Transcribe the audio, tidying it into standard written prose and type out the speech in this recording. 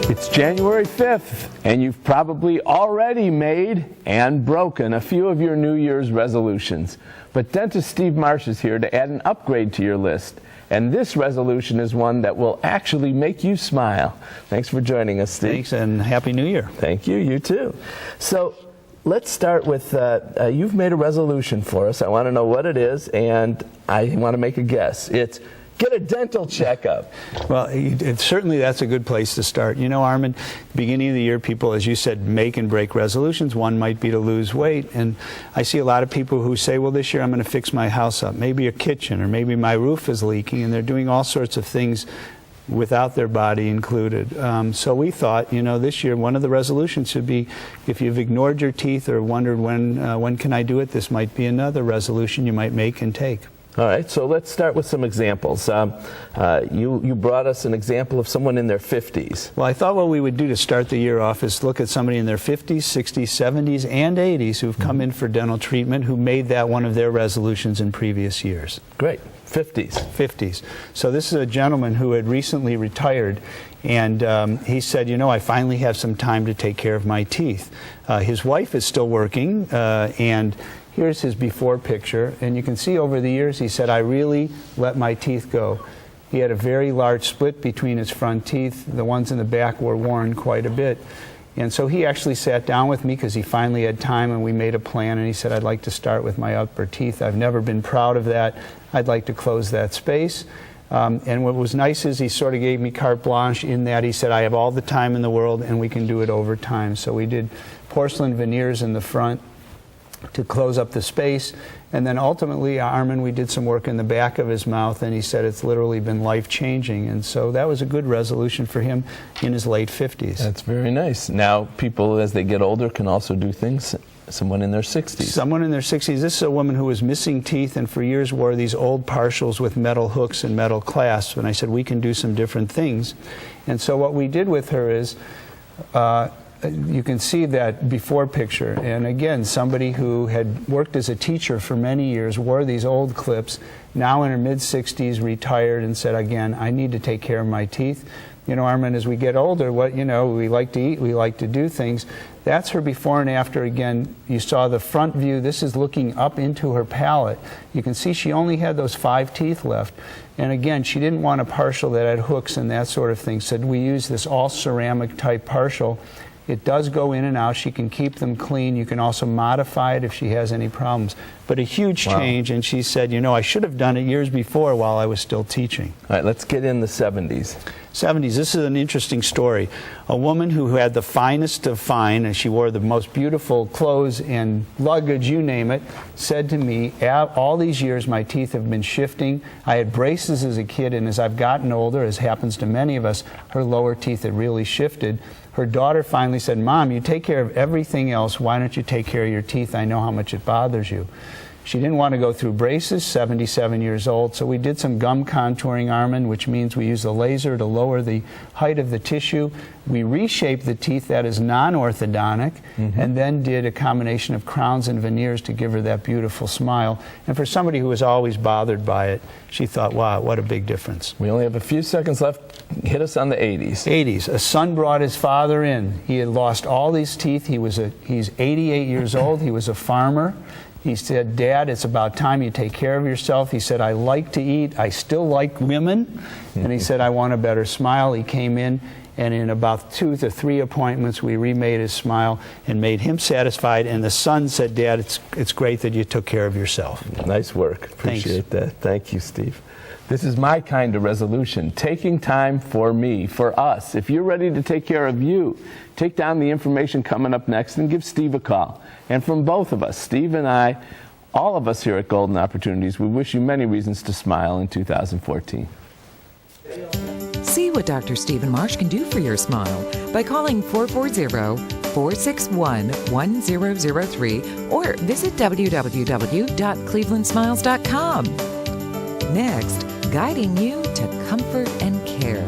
It's January 5th, and you've probably already made and broken a few of your New Year's resolutions. But dentist Steve Marsh is here to add an upgrade to your list. And this resolution is one that will actually make you smile. Thanks for joining us, Steve. Thanks, and Happy New Year. Thank you. You too. So let's start with, you've made a resolution for us. I want to know what it is, and I want to make a guess. It's get a dental checkup. Well, certainly that's a good place to start. You know, Armin, beginning of the year, people, as you said, make and break resolutions. One might be to lose weight. And I see a lot of people who say, well, this year I'm going to fix my house up, maybe a kitchen, or maybe my roof is leaking, and they're doing all sorts of things without their body included. So we thought, you know, this year one of the resolutions should be, if you've ignored your teeth or wondered when can I do it, this might be another resolution you might make and take. All right, so let's start with some examples. You brought us an example of someone in their 50s. Well, I thought what we would do to start the year off is look at somebody in their 50s, 60s, 70s, and 80s who've come in for dental treatment who made that one of their resolutions in previous years. Great. 50s. 50s. So this is a gentleman who had recently retired, and he said, you know, I finally have some time to take care of my teeth. His wife is still working, and here's his before picture, and you can see over the years, he said, I really let my teeth go. He had a very large split between his front teeth. The ones in the back were worn quite a bit. And so he actually sat down with me because he finally had time, and we made a plan, and he said, I'd like to start with my upper teeth. I've never been proud of that. I'd like to close that space. And what was nice is he sort of gave me carte blanche in that he said, I have all the time in the world, and we can do it over time. So we did porcelain veneers in the front to close up the space, and then ultimately, Armin, we did some work in the back of his mouth, and he said it's literally been life-changing, and so that was a good resolution for him in his late 50s. That's very nice. Now, people, as they get older, can also do things. Someone in their 60s. Someone in their 60s. This is a woman who was missing teeth and for years wore these old partials with metal hooks and metal clasps, and I said, we can do some different things. And so what we did with her is, you can see that before picture, and again, somebody who had worked as a teacher for many years, wore these old clips, now in her mid-60s, retired, and said, again, I need to take care of my teeth. You know, Armin, as we get older, we like to eat, we like to do things. That's her before and after. Again, you saw the front view. This is looking up into her palate. You can see she only had those 5 teeth left. And again, she didn't want a partial that had hooks and that sort of thing. So we use this all ceramic type partial. It does go in and out. She can keep them clean. You can also modify it if she has any problems. But a huge change, and she said, you know, I should have done it years before while I was still teaching. All right, let's get in the 70s. 70s, this is an interesting story. A woman who had the finest of fine, and she wore the most beautiful clothes and luggage, you name it, said to me, all these years my teeth have been shifting. I had braces as a kid, and as I've gotten older, as happens to many of us, her lower teeth had really shifted. Her daughter finally said, Mom, you take care of everything else. Why don't you take care of your teeth? I know how much it bothers you. She didn't want to go through braces, 77 years old, so we did some gum contouring, Armin, which means we use a laser to lower the height of the tissue. We reshaped the teeth, that is non-orthodontic, and then did a combination of crowns and veneers to give her that beautiful smile. And for somebody who was always bothered by it, she thought, wow, what a big difference. We only have a few seconds left. Hit us on the 80s. 80s. A son brought his father in. He had lost all these teeth. He's 88 years old. He was a farmer. He said, Dad, it's about time you take care of yourself. He said, I like to eat. I still like women. And he said, I want a better smile. He came in, and in about 2 to 3 appointments, we remade his smile and made him satisfied. And the son said, Dad, it's great that you took care of yourself. Nice work. Appreciate that. Thank you, Steve. This is my kind of resolution, taking time for me, for us. If you're ready to take care of you, take down the information coming up next and give Steve a call. And from both of us, Steve and I, all of us here at Golden Opportunities, we wish you many reasons to smile in 2014. See what Dr. Stephen Marsh can do for your smile by calling 440-461-1003 or visit www.clevelandsmiles.com. Next, guiding you to comfort and care.